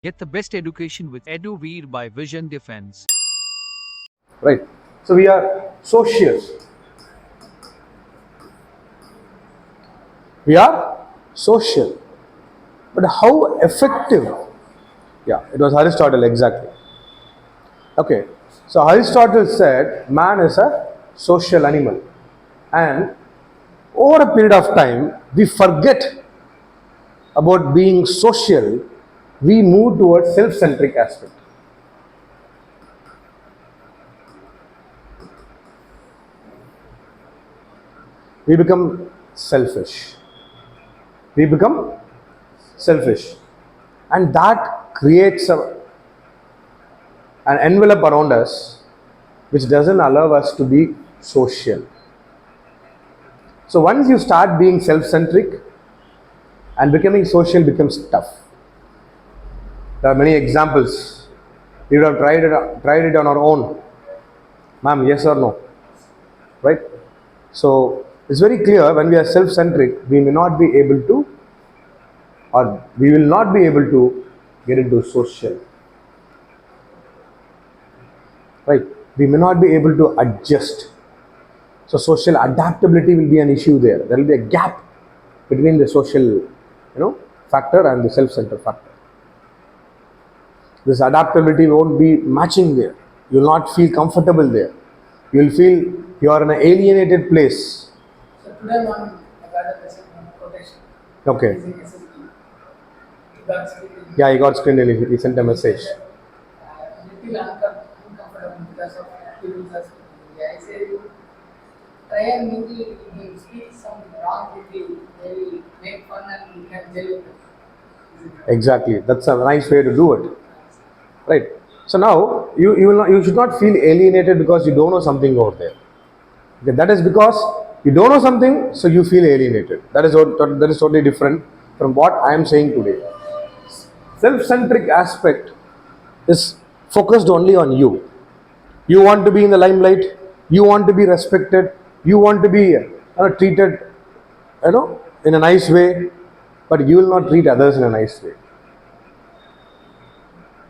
Get the best education with EduVeer by Vision Defense. Right. So we are social. We are social. But how effective? Yeah, it was Aristotle exactly. Okay. So Aristotle said man is a social animal. And over a period of time, we forget about being social, we move towards self-centric aspect. We become selfish. We become selfish. And that creates an envelope around us which doesn't allow us to be social. So once you start being self-centric, and becoming social becomes tough. There are many examples. We would have tried it on our own. Ma'am, yes or no? Right? So it's very clear when we are self-centric, we may not be able to, or we will not be able to get into social. Right? We may not be able to adjust. So social adaptability will be an issue there. There will be a gap between the social, factor and the self-centered factor. This adaptability won't be matching there. You will not feel comfortable there. You will feel you are in an alienated place. So today morning I got a message from quotation. Okay. Using SSD. He got screened. Yeah, he got screened and he sent a message. Little uncomfortable because of people are speaking. I say try and mingle. If you speak something wrong with you, they will make fun and you can jail them. Exactly. That's a nice way to do it. Right. So now you should not feel alienated because you don't know something over there. Okay, that is because you don't know something, so you feel alienated. That is totally different from what I am saying today. Self-centric aspect is focused only on you. You want to be in the limelight. You want to be respected. You want to be treated, in a nice way, but you will not treat others in a nice way.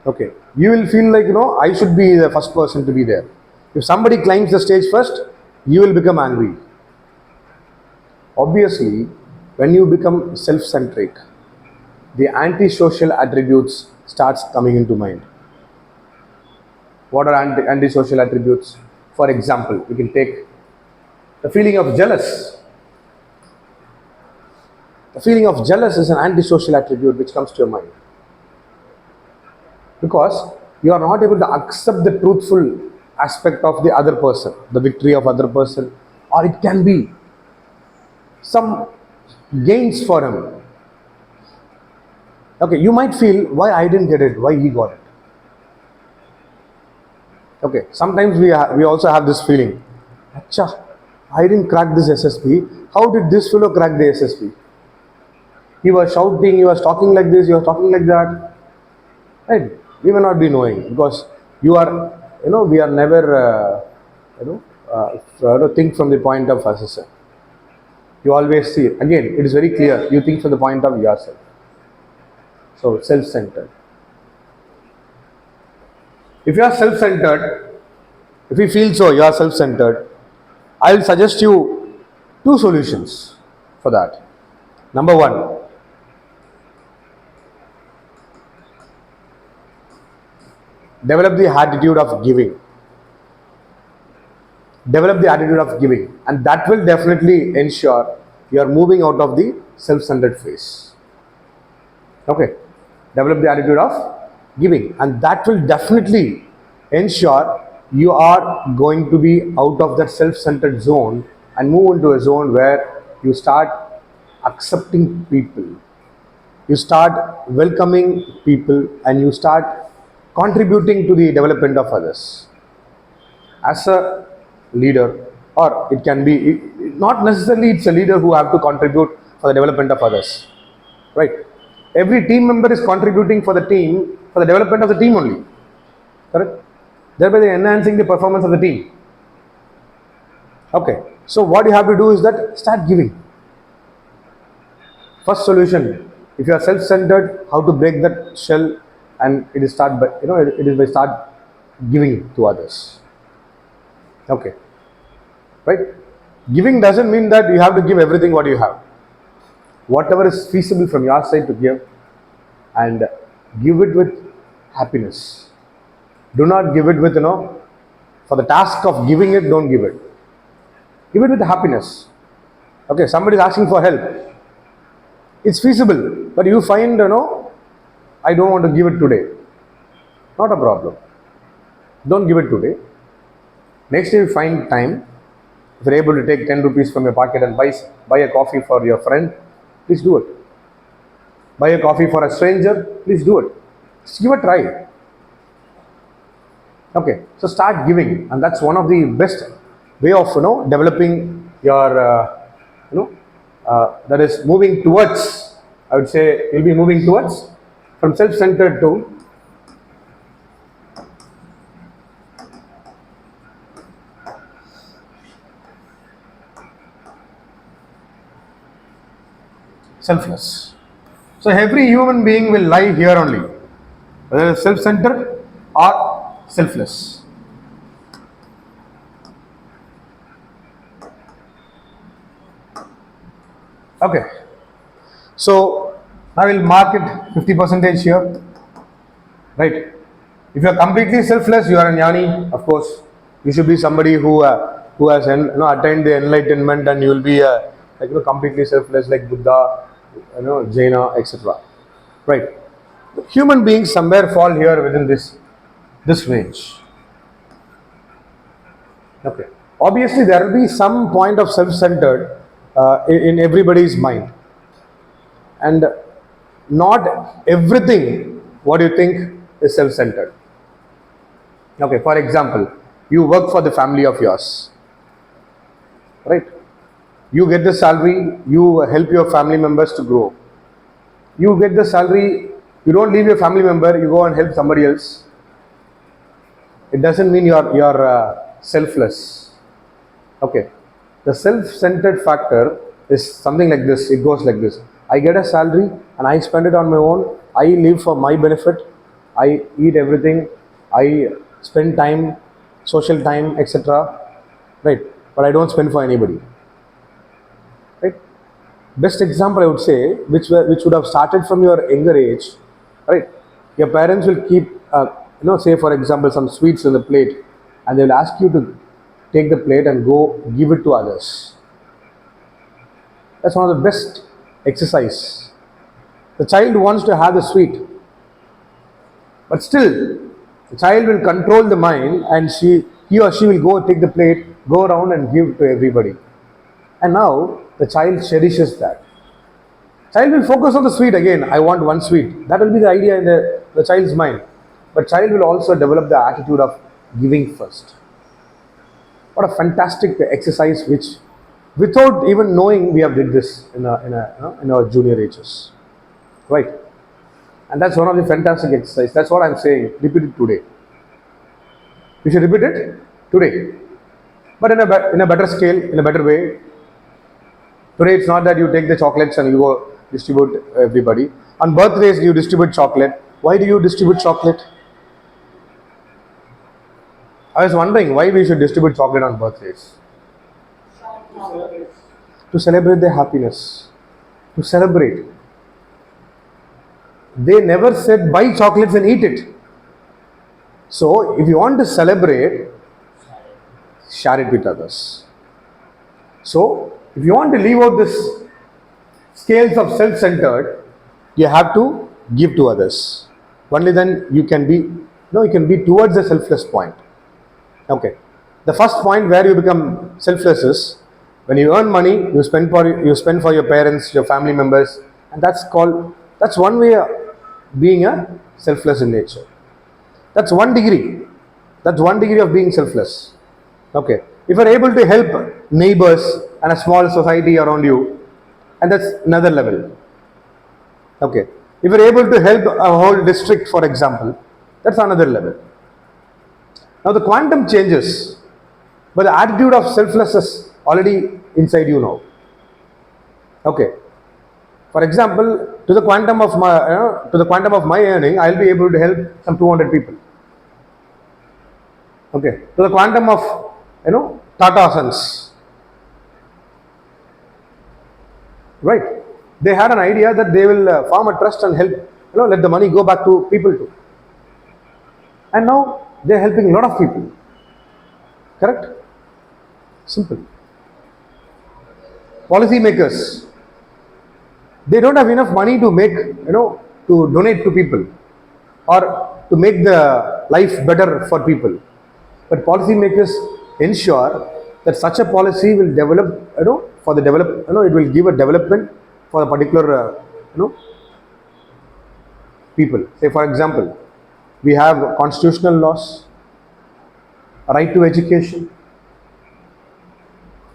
Okay, you will feel like I should be the first person to be there. If somebody climbs the stage first, you will become angry. Obviously, when you become self-centric, the antisocial attributes starts coming into mind. What are antisocial attributes? For example, we can take the feeling of jealous. The feeling of jealous is an antisocial attribute which comes to your mind. Because you are not able to accept the truthful aspect of the other person, the victory of other person, or it can be some gains for him. Okay, you might feel why I didn't get it, why he got it. Okay, sometimes we also have this feeling, Acha, I didn't crack this SSP, how did this fellow crack the SSP? He was shouting, he was talking like this, he was talking like that. Right? We may not be knowing because we are never, think from the point of assessor. You always see, again, it is very clear, you think from the point of yourself. So, self-centered. If you are self-centered, if you feel so, you are self-centered, I will suggest you two solutions for that. Number one, develop the attitude of giving. Develop the attitude of giving, and that will definitely ensure you are moving out of the self-centered phase. Okay, develop the attitude of giving, and that will definitely ensure you are going to be out of that self-centered zone and move into a zone where you start accepting people, you start welcoming people, and you start contributing to the development of others. As a leader, or it can be, not necessarily it's a leader who have to contribute for the development of others, right? Every team member is contributing for the team, for the development of the team only, correct? Thereby they are enhancing the performance of the team. Okay, so what you have to do is that start giving. First solution, if you are self-centered, how to break that shell and it is start by it is by start giving to others. Okay, right? Giving doesn't mean that you have to give everything what you have. Whatever is feasible from your side to give, and give it with happiness. Do not give it with for the task of giving it. Don't give it. Give it with happiness. Okay, somebody is asking for help. It's feasible, but you find I don't want to give it today. Not a problem. Don't give it today. Next day you find time. If you're able to take 10 rupees from your pocket and buy a coffee for your friend, please do it. Buy a coffee for a stranger, please do it. Just give a try. Okay, so start giving, and that's one of the best way of developing your that is moving towards. I would say you'll be moving towards from self-centered to selfless. So every human being will lie here only, whether it's self-centered or selfless. Okay, so I will mark it 50% here, right? If you are completely selfless, you are a jnani. Of course, you should be somebody who has attained the enlightenment, and you will be completely selfless like Buddha, Jaina, etc. Right? Human beings somewhere fall here within this range. Okay. Obviously, there will be some point of self-centered in everybody's mind, and not everything what you think is self-centered. Okay. For example, you work for the family of yours, right? You get the salary, you help your family members to grow. You get the salary, you don't leave your family member, you go and help somebody else. It doesn't mean you're selfless. Okay, the self-centered factor is something like this. It goes like this: I get a salary and I spend it on my own. I live for my benefit. I eat everything. I spend time, social time, etc. Right? But I don't spend for anybody. Right? Best example I would say, which would have started from your younger age. Right? Your parents will keep, say for example, some sweets in the plate, and they will ask you to take the plate and go give it to others. That's one of the best exercise. The child wants to have the sweet, but still the child will control the mind, and he or she will go take the plate, go around and give to everybody. And now the child cherishes that. Child will focus on the sweet again. I want one sweet. That will be the idea in the child's mind. But child will also develop the attitude of giving first. What a fantastic exercise, which without even knowing we have did this in our junior ages, right? And that's one of the fantastic exercise. That's what I'm saying. Repeat it today. You should repeat it today, but in a better scale, in a better way. Today it's not that you take the chocolates and you go distribute everybody. On birthdays you distribute chocolate. Why do you distribute chocolate? I was wondering why we should distribute chocolate on birthdays. To celebrate their happiness. To celebrate. They never said buy chocolates and eat it. So if you want to celebrate, share it with others. So if you want to leave out this scales of self-centered, you have to give to others. Only then you can be towards the selfless point. Okay. The first point where you become selfless is when you earn money, you spend for your parents, your family members, and that's one way of being a selfless in nature. That's one degree. That's one degree of being selfless. Okay. If you're able to help neighbors and a small society around you, and that's another level. Okay. If you're able to help a whole district, for example, that's another level. Now the quantum changes, but the attitude of selflessness already inside you now. Okay. For example, to the quantum of my earning, I'll be able to help some 200 people. Okay, to the quantum of Tata Sons, right? They had an idea that they will form a trust and help, let the money go back to people too. And now they're helping a lot of people. Correct? Simple. Policy makers, they don't have enough money to make, to donate to people or to make the life better for people. But policymakers ensure that such a policy will develop, for the develop, it will give a development for a particular, people. Say, for example, we have constitutional laws, right to education,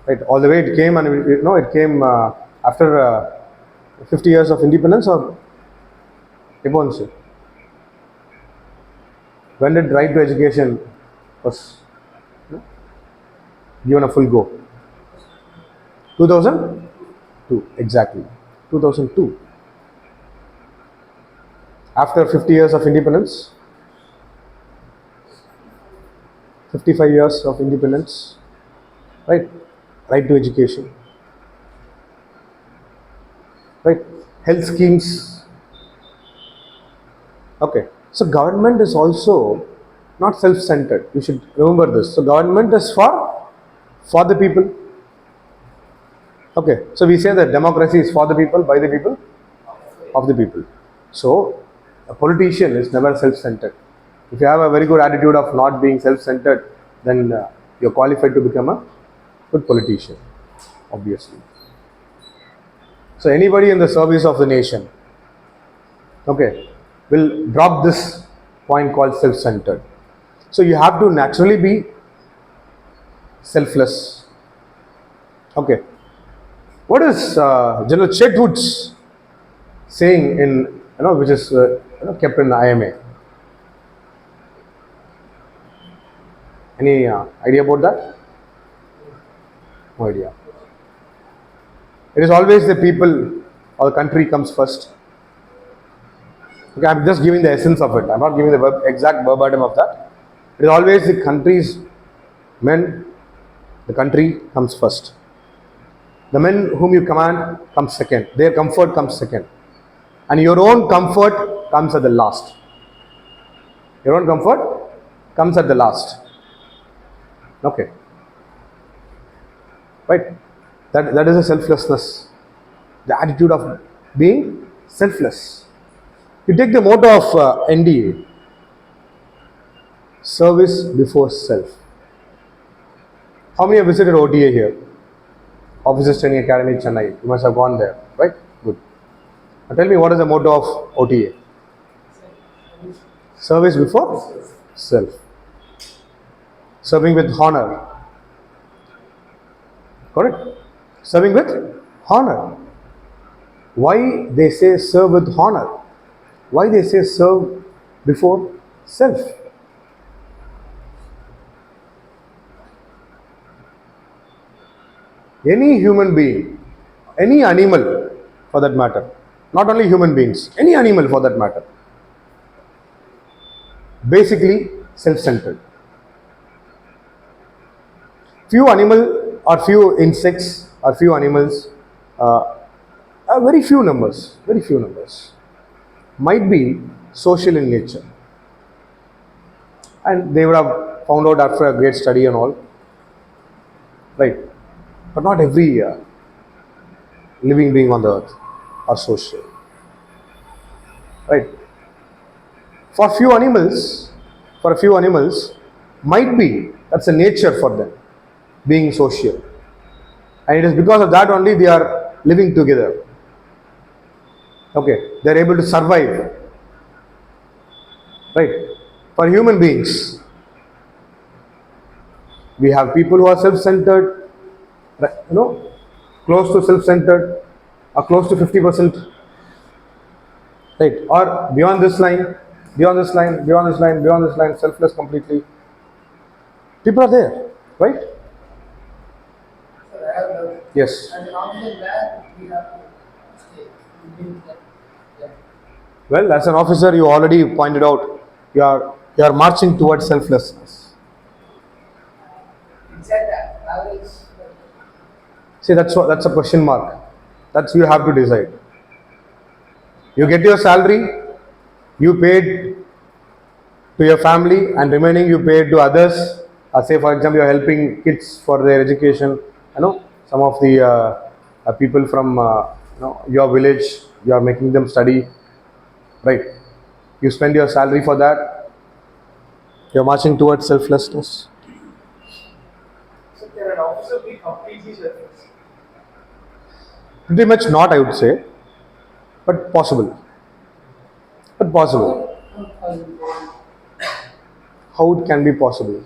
right? All the way it came, and it came after 50 years of independence, or when did right to education was given a full go? 2002, exactly. 2002. After 50 years of independence, 55 years of independence, right? Right to education, right? Health schemes. Okay, so government is also not self-centered. You should remember this. So government is for the people. Okay, so we say that democracy is for the people, by the people, of the people. So a politician is never self-centered. If you have a very good attitude of not being self-centered, then you're qualified to become a good politician, obviously. So anybody in the service of the nation, okay, will drop this point called self-centered. So you have to naturally be selfless. Okay. What is General Chetwood's saying in, which is kept in the IMA? Any idea about that? No idea. It is always the people or the country comes first. Okay, I'm just giving the essence of it. I'm not giving the exact verbatim of that. It is always the country's men, the country comes first. The men whom you command comes second. Their comfort comes second. And your own comfort comes at the last. Your own comfort comes at the last. Okay. Right? That is a selflessness. The attitude of being selfless. You take the motto of NDA, service before self. How many have visited OTA here? Officers Training Academy, Chennai. You must have gone there, right? Good. Now tell me, what is the motto of OTA? Service before self. Serving with honor. Correct? Serving with honor. Why they say serve with honor? Why they say serve before self? Any human being, any animal for that matter, not only human beings, any animal for that matter, basically self-centered. Few animal or few insects or few animals, very few numbers, might be social in nature, and they would have found out after a great study and all, right? But not every living being on the earth are social, right? For a few animals, might be that's a nature for them, being social, and it is because of that only they are living together. Okay, they are able to survive, right? For human beings, we have people who are self-centered, close to self-centered, or close to 50%, right? Or beyond this line, selfless completely. People are there, right? So I have Yes. and also where we have to stay. Yeah. Well, as an officer, you already pointed out you are marching towards selflessness. It's at average. See, that's a question mark. That's you have to decide. You get your salary, you paid to your family, and remaining you paid to others. Say, for example, you are helping kids for their education. You know, some of the people from your village, you are making them study, right? You spend your salary for that. You are marching towards selflessness. So can an officer be completely selfless? Pretty much not, I would say, but possible. But possible. How it can be possible?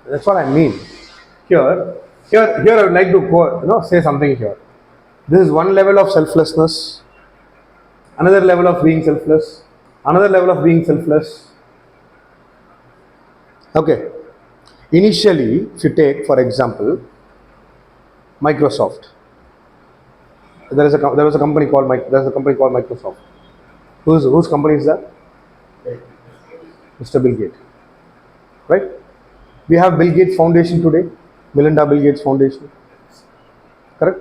That's what I mean. Here, I would like to say something here. This is one level of selflessness, another level of being selfless, another level of being selfless. Okay. Initially, if you take, for example, Microsoft. There is a company called Microsoft. Whose company is that? Mr. Bill Gates. Right? We have Bill Gates Foundation today, Melinda Bill Gates Foundation. Correct?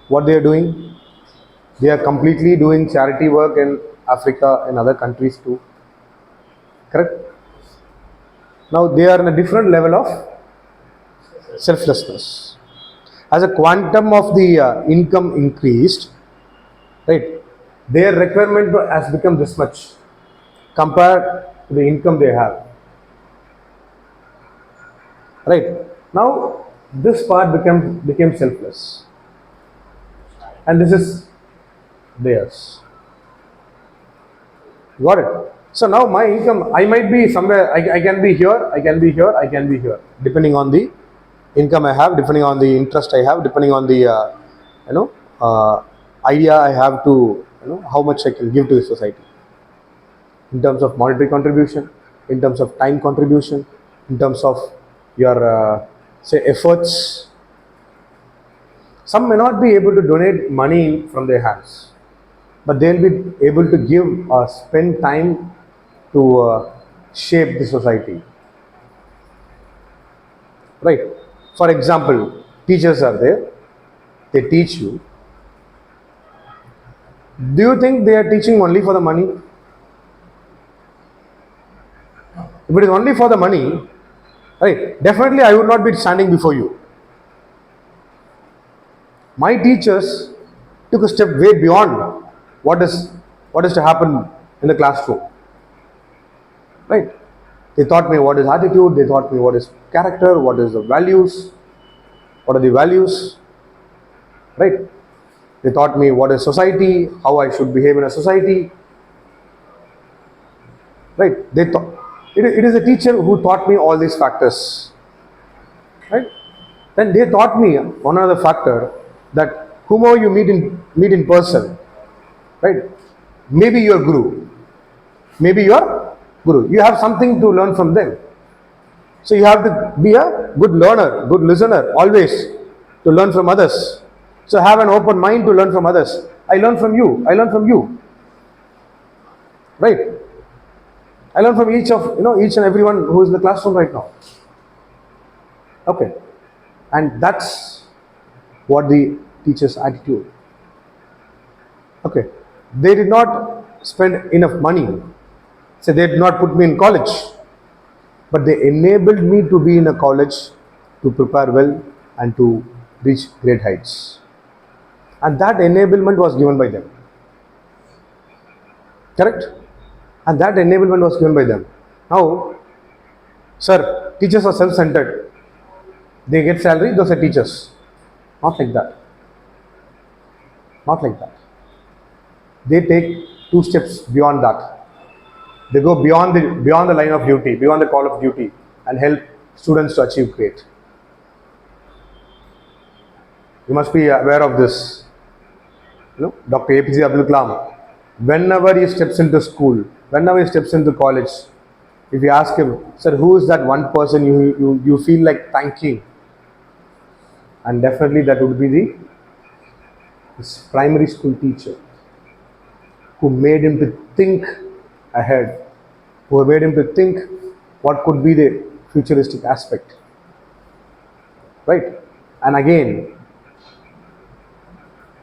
What they are doing? They are completely doing charity work in Africa and other countries too. Correct? Now they are in a different level of selflessness. As a quantum of the income increased, right, their requirement has become this much compared to the income they have. Right. Now this part became selfless. And this is theirs. Got it? So now my income, I might be somewhere, I can be here, I can be here, I can be here, depending on the income I have, depending on the interest I have, depending on the idea I have to how much I can give to the society in terms of monetary contribution, in terms of time contribution, in terms of your say efforts. Some may not be able to donate money from their hands, but they'll be able to give spend time to shape the society. Right? For example, teachers are there, they teach you. Do you think they are teaching only for the money? If it is only for the money, right, definitely I would not be standing before you. My teachers took a step way beyond what is to happen in the classroom. Right? They taught me what is attitude, they taught me what is character, what is the values, what are the values, right? They taught me what is society, how I should behave in a society, right? It is a teacher who taught me all these factors, right? Then they taught me one other factor, that whomever you meet in person, right? Maybe your guru, you have something to learn from them. So you have to be a good learner, good listener, always to learn from others. So have an open mind to learn from others. I learn from you. Right? I learn from each and everyone who is in the classroom right now. Okay. And that's what the teacher's attitude. Okay. They did not spend enough money. So they did not put me in college. But they enabled me to be in a college, to prepare well and to reach great heights. And that enablement was given by them. Correct? And that enablement was given by them. Now, sir, teachers are self-centered. They get salary, those are teachers. Not like that. Not like that. They take two steps beyond that. They go beyond the line of duty, beyond the call of duty, and help students to achieve great. You must be aware of this. Dr. APJ Abdul Kalam, whenever he steps into school, whenever he steps into college, if you ask him, sir, who is that one person you feel like thanking? And definitely that would be the his primary school teacher, who made him to think ahead, who made him to think what could be the futuristic aspect. Right? And again,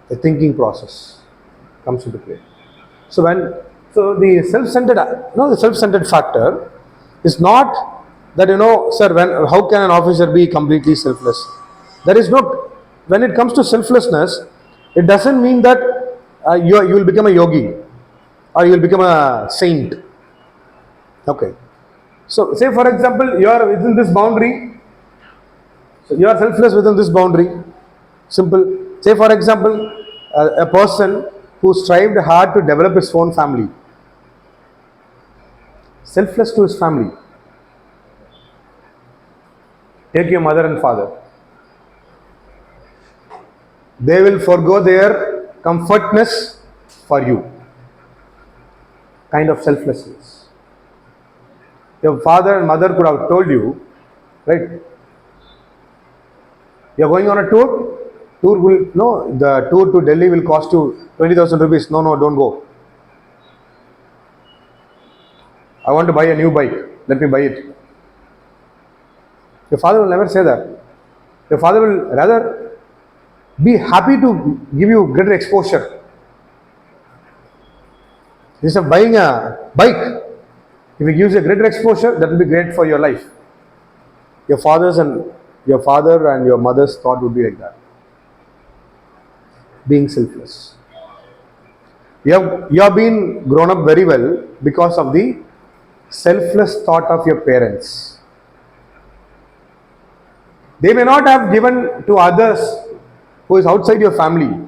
the thinking process comes into play. So the self-centered factor is not that, sir, how can an officer be completely selfless? There is no, when it comes to selflessness, it doesn't mean that you will become a yogi or you will become a saint. Okay. So say for example, you are within this boundary. So you are selfless within this boundary. Simple. Say for example, a person who strived hard to develop his own family, selfless to his family. Take your mother and father. They will forgo their comfortness for you. Kind of selflessness. Your father and mother could have told you, right? You are going on a tour. The tour to Delhi will cost you 20,000 rupees. No, don't go. I want to buy a new bike. Let me buy it. Your father will never say that. Your father will rather be happy to give you greater exposure. Instead of buying a bike, if he gives you a greater exposure, that will be great for your life. Your father and your mother's thought would be like that. Being selfless. You have been grown up very well because of the selfless thought of your parents. They may not have given to others who is outside your family.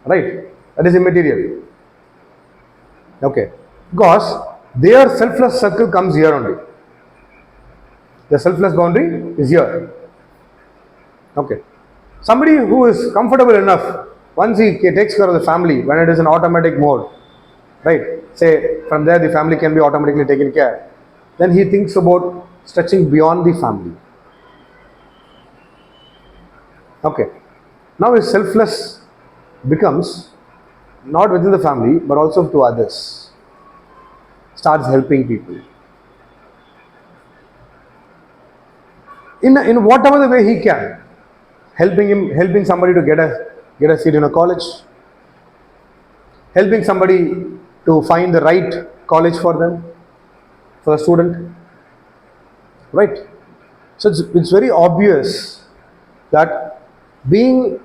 Right? That is immaterial. Okay. Because their selfless circle comes here only. The selfless boundary is here. Okay. Somebody who is comfortable enough, once he takes care of the family, when it is in automatic mode, right? Say from there the family can be automatically taken care. Then he thinks about stretching beyond the family. Okay. Now his selfless becomes not within the family but also to others. Starts helping people. In whatever the way he can. Helping somebody to get a seat in a college, helping somebody to find the right college for them, for the student, right? So it's very obvious that being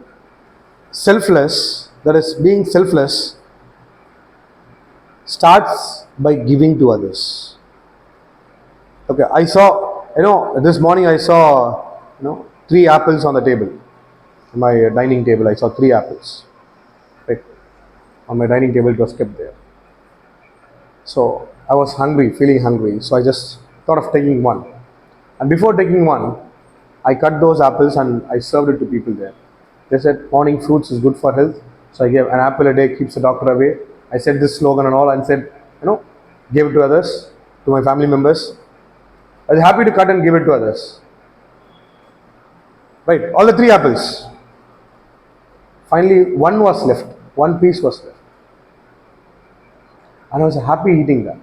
selfless, starts by giving to others. Okay, I saw, this morning I saw, 3 apples on the table. On my dining table, I saw 3 apples. Right? On my dining table, it was kept there. So I was feeling hungry. So I just thought of taking one. And before taking one, I cut those apples and I served it to people there. They said morning fruits is good for health. So I gave an apple a day keeps the doctor away. I said this slogan and all and said, gave it to others, to my family members. I was happy to cut and give it to others. Right, all the 3 apples. Finally, one was left. One piece was left. And I was happy eating that.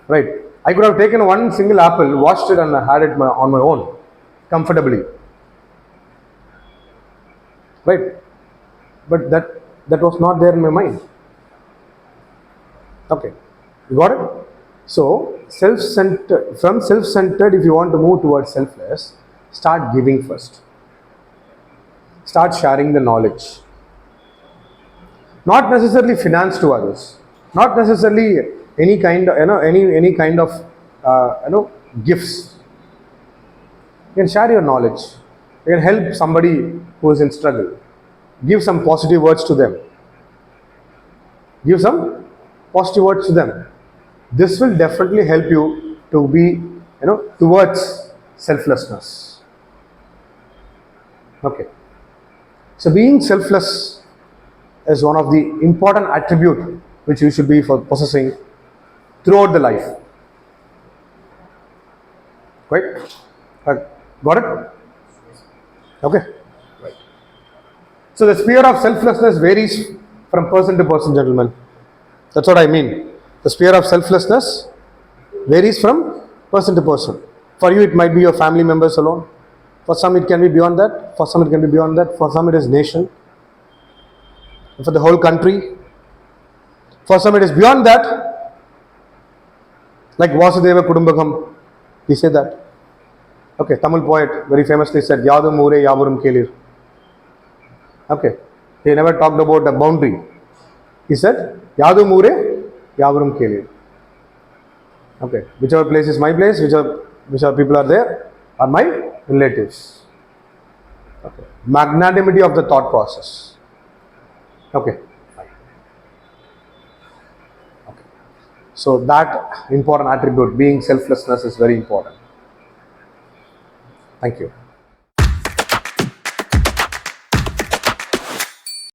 Right, I could have taken one single apple, washed it and had it on my own, comfortably. Right, but that was not there in my mind. Okay, you got it? So, from self-centered, if you want to move towards selfless, start giving first. Start sharing the knowledge. Not necessarily finance to others. Not necessarily any kind of, gifts. You can share your knowledge. You can help somebody who is in struggle. Give some positive words to them. This will definitely help you to be, towards selflessness. Okay. So being selfless is one of the important attribute which you should be possessing throughout the life. Right? Got it? Okay. Right. So the sphere of selflessness varies from person to person, gentlemen. That's what I mean. The sphere of selflessness varies from person to person. For you, it might be your family members alone. For some, it can be beyond that. For some, it can be beyond that. For some, it is nation. For the whole country. For some, it is beyond that. Like Vasudeva Kudumbakam, he said that. Okay, Tamil poet very famously said, Yadum Ure Yavurum Kelir. Okay, he never talked about a boundary. He said, Yadum Ure Yavurum Kelir. Okay, whichever place is my place, whichever people are there are my relatives. Okay, magnanimity of the thought process. Okay. Okay. So that important attribute, being selflessness, is very important. Thank you.